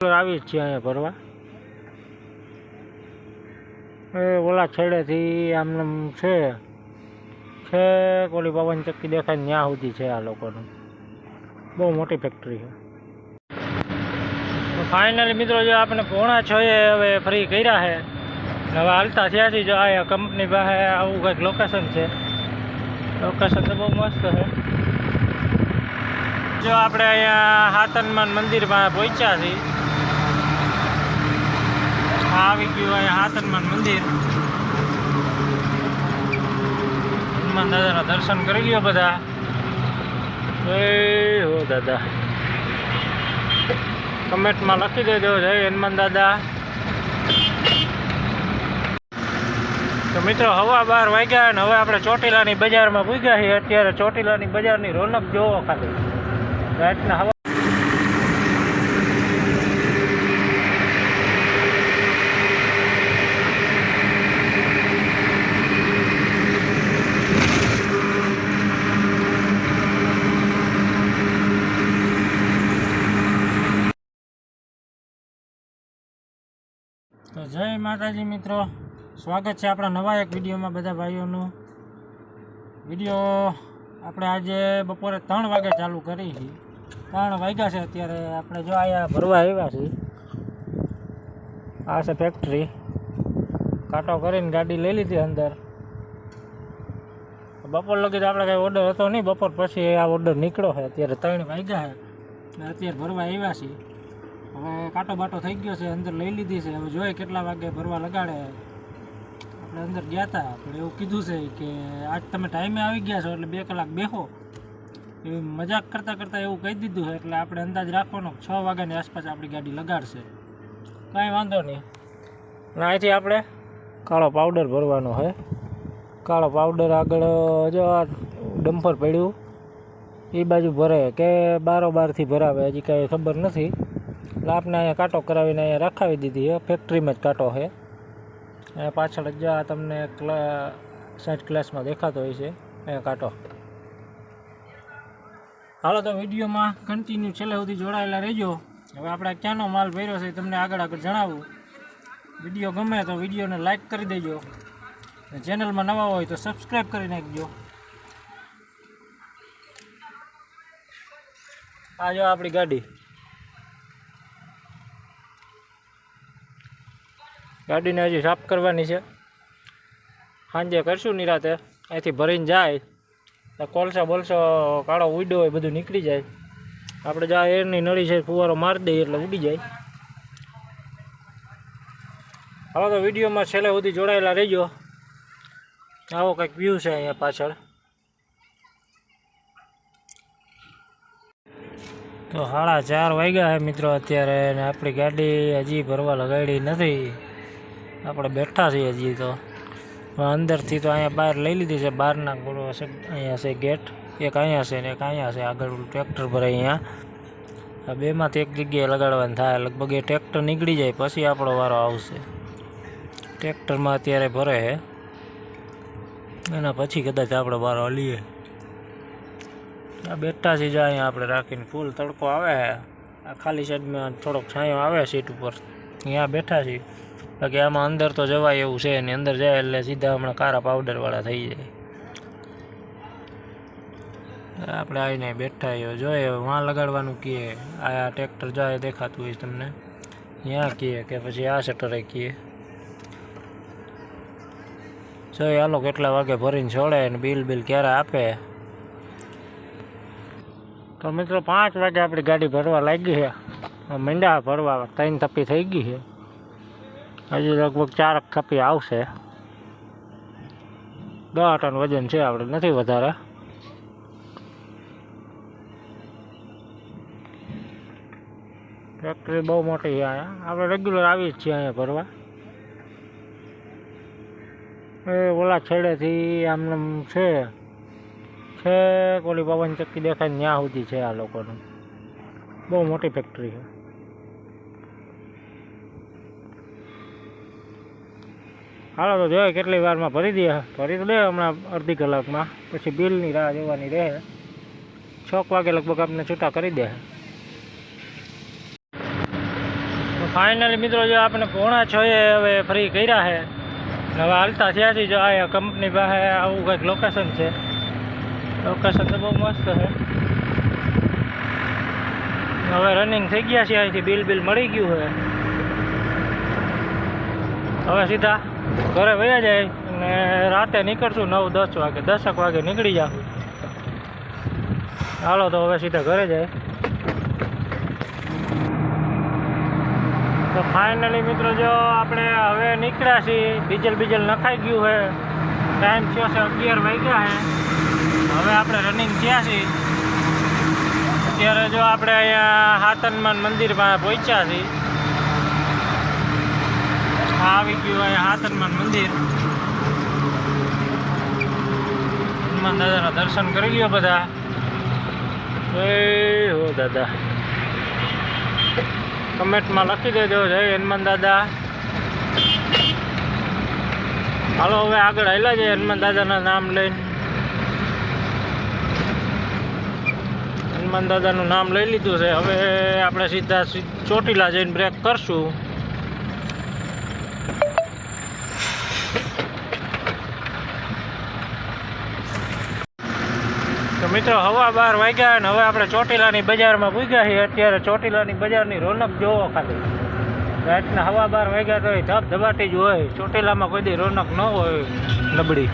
આવી જ છે અહીંયા ભરવા ઓલા છેડેથી આમને છે ઓલી પવન ચક્કી દેખાય ત્યાં સુધી છે આ લોકોનું બહુ મોટી ફેક્ટરી છે. ફાઇનલી મિત્રો જો આપણે 5:30 હવે ફ્રી કર્યા છે હવે હાલતા થયા છીએ. જો આ કંપની પાસે આવું કંઈક લોકેશન છે. લોકેશન તો બહુ મસ્ત છે. જો આપણે અહીંયા હાતનમાન મંદિરમાં પહોંચ્યા છીએ. આવી ગયું અહીંયા હાતનમાન મંદિર. હનુમાન દાદાના દર્શન કરી લ્યો બધા. જય હો દાદા. કમેન્ટમાં લખી દેજો જય હનુમાન દાદા. તો મિત્રો હવા 12 વાગ્યા અને હવે આપણે ચોટીલાની બજારમાં પૂગ્યા છીએ. અત્યારે ચોટીલાની બજારની રોનક જોવો ખાલી રાતના હવા. તો જય માતાજી મિત્રો, સ્વાગત છે આપણા નવા એક વિડીયોમાં બધા ભાઈઓનું. વિડીયો આપણે આજે બપોરે 3 વાગે ચાલુ કરી છે. 3 વાગ્યા છે અત્યારે. આપણે જો અહીંયા ભરવા આવ્યા છીએ. આ છે ફેક્ટરી. કાંટો કરીને ગાડી લઈ લીધી અંદર. બપોર લગી તો આપણે કાંઈ ઓર્ડર હતો નહીં. બપોર પછી આ ઓર્ડર નીકળ્યો છે. અત્યારે 3 વાગ્યા છે. અત્યારે ભરવા આવ્યા છીએ. હવે કાંટો બાટો થઈ ગયો છે. અંદર લઈ લીધી છે. હવે જોઈએ કેટલા વાગે ભરવા લગાડે. આપણે અંદર ગયા હતા પણ એવું કીધું છે કે આજ તમે ટાઈમે આવી ગયા છો એટલે 2 કલાક બેહો. એવી મજાક કરતાં કરતાં એવું કહી દીધું છે. એટલે આપણે અંદાજ રાખવાનો 6 વાગ્યાની આસપાસ આપણી ગાડી લગાડશે. કાંઈ વાંધો નહીં. અને અહીંથી આપણે કાળો પાવડર ભરવાનો છે. કાળો પાવડર આગળ જો આ ડમ્પર પડ્યું એ બાજુ ભરે કે બારોબારથી ભરાવે હજી કાંઈ ખબર નથી. એટલે આપણે અહીંયા કાંટો કરાવીને અહીંયા રખાવી દીધી છે. ફેક્ટરીમાં જ કાંટો છે. અહીંયા પાછળ જ તમને સાઈડ ક્લાસમાં દેખાતો હોય છે અહીંયા કાંટો. હાલો તો વિડીયોમાં કન્ટિન્યુ છેલ્લે સુધી જોડાયેલા રહેજો. હવે આપણે ક્યાંનો માલ ભર્યો છે તમને આગળ જણાવું. વિડીયો ગમે તો વિડીયોને લાઇક કરી દેજો. ચેનલમાં નવા હોય તો સબસ્ક્રાઈબ કરી નાખજો. આ જો આપણી ગાડી. ગાડીને હજી સાફ કરવાની છે. સાંજે કરશું નિરાતે. અહીંથી ભરીને જાય તો કોલસો બોલસો કાળો ઉડ્યો હોય બધું નીકળી જાય. આપણે જ્યાં એરની નળી છે ફુવારો મારી દઈએ એટલે ઉડી જાય. હવે તો વિડીયોમાં છેલ્લે સુધી જોડાયેલા રહેજો. આવો કંઈક વ્યૂ છે અહીંયા પાછળ. તો 4:30 વાગ્યા છે મિત્રો અત્યારે. અને આપણી ગાડી હજી ભરવા લગાડી નથી. આપણે બેઠા છીએ હજી તો. અંદરથી તો અહીંયા બહાર લઈ લીધી છે. બહારના ગોળો છે. અહીંયા છે ગેટ. એક અહીંયા છે ને એક અહીંયા છે. આગળ ટ્રેક્ટર ભરાય અહીંયા. આ બેમાંથી એક જગ્યાએ લગાડવાનું થાય. લગભગ એ ટ્રેક્ટર નીકળી જાય પછી આપણો વારો આવશે. ટ્રેક્ટરમાં અત્યારે ભરે છે. એના પછી કદાચ આપણે વારો લઈએ. આ બેઠા છીએ જાય અહીંયા આપણે રાખીને. ફૂલ તડકો આવે છે. આ ખાલી સાઈડમાં થોડોક છાંયો આવે સીટ ઉપર. અહીંયા બેઠા છીએ. બાકી આમાં અંદર તો જવાય એવું છે ને. અંદર જાય એટલે સીધા હમણાં કાળા પાવડરવાળા થઈ જાય. આપણે આવીને બેઠા છીએ. જોઈએ વાં લગાડવાનું કહે. આ ટ્રેક્ટર જાય દેખાતું હોય તમને. ત્યાં કહે કે પછી આ શટરે કહે. જોઈએ હાલો કેટલા વાગે ભરીને છોડે ને બિલ ક્યારે આપે. તો મિત્રો 5 વાગે આપણી ગાડી ભરવા લાગી છે. મંડા ભરવા 3 થપ્પી થઈ ગઈ છે. હજી લગભગ 4 થપ્પી આવશે. 10 ટન વજન છે. આપણે નથી વધારે. ફેક્ટરી બહુ મોટી છે અહીંયા. આપણે રેગ્યુલર આવી જ છીએ અહીંયા ભરવા. ઓલા છેડેથી આમને છે ઓલી પવન ચક્કી દેખાય ત્યાં સુધી છે આ લોકોનું બહુ મોટી ફેક્ટરી છે. હાલો તો જોઈએ કેટલી વારમાં ભરી દે. ભરી તો દે હમણાં અડધી કલાકમાં. પછી બિલની રાહ જોવાની રહે. 6 વાગે લગભગ આપણે છૂટા કરી દે. ફાઇનલી મિત્રો જો આપણે 5:30 હવે ફ્રી કર્યા છે. હવે હાલતા થયા છીએ. જો આ કંપની પાસે આવું કંઈક લોકેશન છે. લોકેશન તો બહુ મસ્ત છે. હવે રનિંગ થઈ ગયા છે. અહીંથી બિલ મળી ગયું છે. હવે સીધા ઘરે વયા જાય અને રાતે નીકળશું 9-10 વાગે. 10 વાગે નીકળી જાઉં. હાલો તો હવે સીધા ઘરે જાય. તો ફાઇનલી મિત્રો જો આપણે હવે નીકળ્યા છીએ. ડીઝલ નખાઈ ગયું છે. ટાઈમ થયો છે 11 વાગ્યા છે. હવે આપણે રનિંગ થયા છીએ. અત્યારે જો આપણે અહીંયા હાતનમાન મંદિર પાસે પહોંચ્યા છીએ. આવી ગયું અહીંયા હાતનમાન મંદિર. હનુમાન દાદાના દર્શન કરી લ્યો બધા. જય હો દાદા. કમેન્ટમાં લખી દેજો જય હનુમાન દાદા. હાલો હવે આગળ હાલ્યા જાય હનુમાન દાદાના નામ લઈને. હનુમાન દાદાનું નામ લઈ લીધું છે. હવે આપણે સીધા ચોટીલા જઈને બ્રેક કરશું. તો મિત્રો 12:15 વાગ્યા અને હવે આપણે ચોટીલાની બજારમાં પૂગ્યા છીએ. અત્યારે ચોટીલાની બજારની રોનક જોવો ખાલી. રાતના 12:15 વાગ્યા તો ધબધબાટી જ હોય. ચોટીલામાં કોઈ દી રોનક ન હોય નબળી.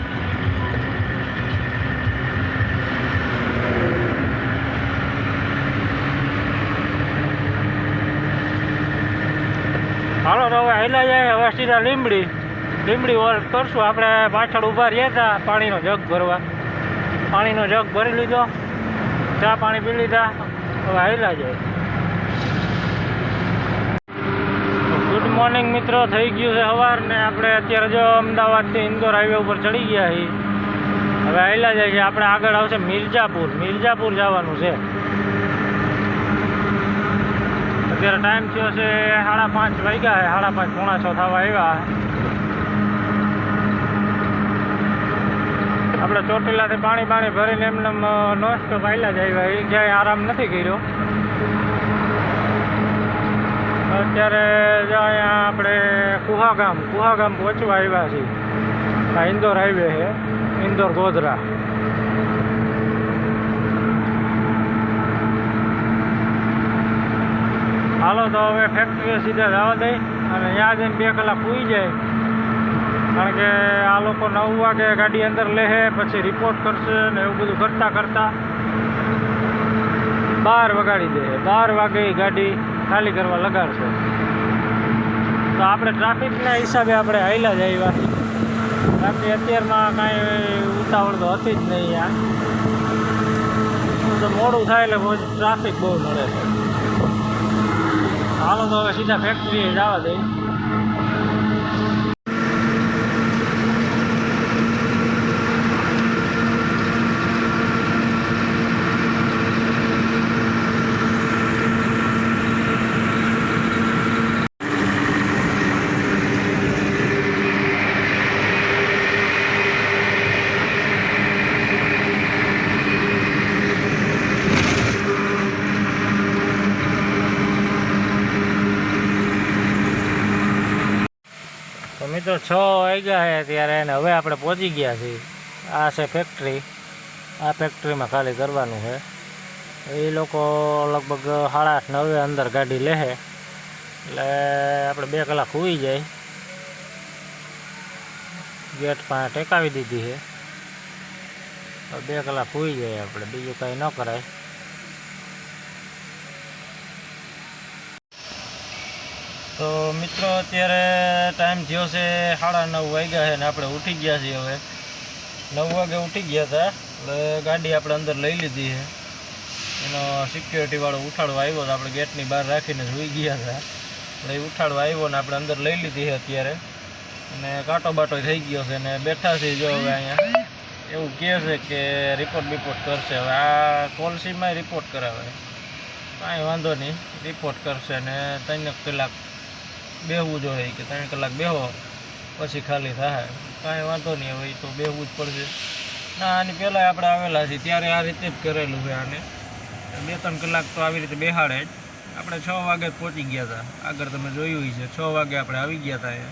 હાલો તો હવે હાલ્યા જાય. હવે સીધા લીંબડી વોલ્ટ કરશું. આપણે પાછળ ઊભા રહ્યા હતા પાણીનો જગ ભરવા. પાણીનો જગ ભરી લીધો. ચા પાણી પી લીધા. હવે હાલ્યા જાય. ગુડ મોર્નિંગ મિત્રો. થઈ ગયું છે સવાર ને આપણે અત્યારે જો અમદાવાદથી ઇન્દોર હાઈવે ઉપર ચડી ગયા છીએ. હવે હાલ્યા જાય છે. આપણે આગળ આવશે મિર્ઝાપુર જવાનું છે. અત્યારે ટાઈમ થયો છે 5:30 વાગ્યા છે. 5:30 પોણા 6 થવા આવ્યા. આપણે ચોટીલાથી પાણી ભરીને એમને નોસ્ટોપ હાલ્યા જ આવ્યા. એ ક્યાંય આરામ નથી કર્યો. અત્યારે જો અહીંયા આપણે કુહાગામ પહોંચવા આવ્યા છીએ. આ ઇન્દોર હાઈવે છે. ઇન્દોર ગોધરા. હાલો તો હવે ફેક્ટરીએ સીધા જવા દઈ અને ત્યાં જઈને 2 કલાક સૂઈ જાય. કારણ કે આ લોકો 9 વાગે ગાડી અંદર લે છે. પછી રિપોર્ટ કરશે ને એવું બધું કરતાં 12 વગાડી દે. 12 વાગે ગાડી ખાલી કરવા લગાડશે. તો આપણે ટ્રાફિકના હિસાબે આપણે હાલ્યા જ આવ્યા. બાકી અત્યારમાં કાંઈ ઉતાવળ તો હતી જ નહીં. તો મોડું થાય એટલે ટ્રાફિક બહુ નડે છે. હાલો તો હવે સીધા ફેક્ટરીએ જવા દઈ. મિત્રો 6 વાગ્યા છે ત્યારે અને હવે આપણે પહોંચી ગયા છીએ. આ છે ફેક્ટરી. આ ફેક્ટરીમાં ખાલી કરવાનું છે. એ લોકો લગભગ 8:30-9 અંદર ગાડી લે છે. એટલે આપણે 2 કલાક સૂઈ જાય. ગેટ પાસે ટેકાવી દીધી છે. 2 કલાક સૂઈ જાય આપણે. બીજું કાંઈ ન કરાય. તો મિત્રો અત્યારે ટાઈમ થયો છે 9:30 વાગ્યા છે ને આપણે ઉઠી ગયા છીએ. હવે 9 વાગે ઉઠી ગયા હતા. એટલે ગાડી આપણે અંદર લઈ લીધી છે. એનો સિક્યોરિટીવાળો ઉઠાડવા આવ્યો તો આપણે ગેટની બહાર રાખીને સૂઈ ગયા હતા. એટલે એ ઉઠાડવા આવ્યો ને આપણે અંદર લઈ લીધી છે અત્યારે. અને કાંટો બાટો થઈ ગયો છે ને બેઠા છીએ. જો હવે અહીંયા એવું કહે છે કે રિપોર્ટ કરશે. હવે આ કોલસીમાં રિપોર્ટ કરાવે. કાંઈ વાંધો નહીં, રિપોર્ટ કરશે ને 3 કલાક બેહવું જોઈએ કે 3 કલાક બેહો પછી ખાલી થાય. કાંઈ વાંધો નહીં. હવે તો બેહવું જ પડશે. ના, આની પહેલાં આપણે આવેલા છીએ ત્યારે આ રીતે જ કરેલું છે. આને 2-3 કલાક તો આવી રીતે બેહાડે જ. આપણે 6 વાગે પહોંચી ગયા હતા. આગળ તમે જોયું છે 6 વાગે આપણે આવી ગયા હતા.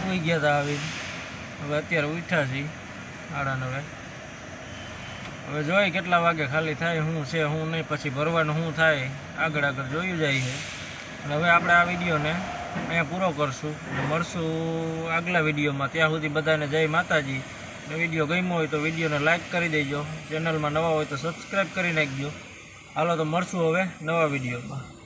સુઈ ગયા હતા આવી. હવે અત્યારે ઉઠ્યા છીએ 9:30. હવે જોઈએ કેટલા વાગે ખાલી થાય, શું છે શું નહીં, પછી ભરવાનું શું થાય આગળ જોયું જાય છે. અને હવે આપણે આ વિડીયોને અહીંયા પૂરો કરશું અને મળશું આગલા વિડીયોમાં. ત્યાં સુધી બધાને જય માતાજી. વિડીયો ગમ્યો હોય તો વિડીયોને લાઇક કરી દેજો. ચેનલમાં નવા હોય તો સબસ્ક્રાઈબ કરી નાખજો. હાલો તો મળશું હવે નવા વિડીયોમાં.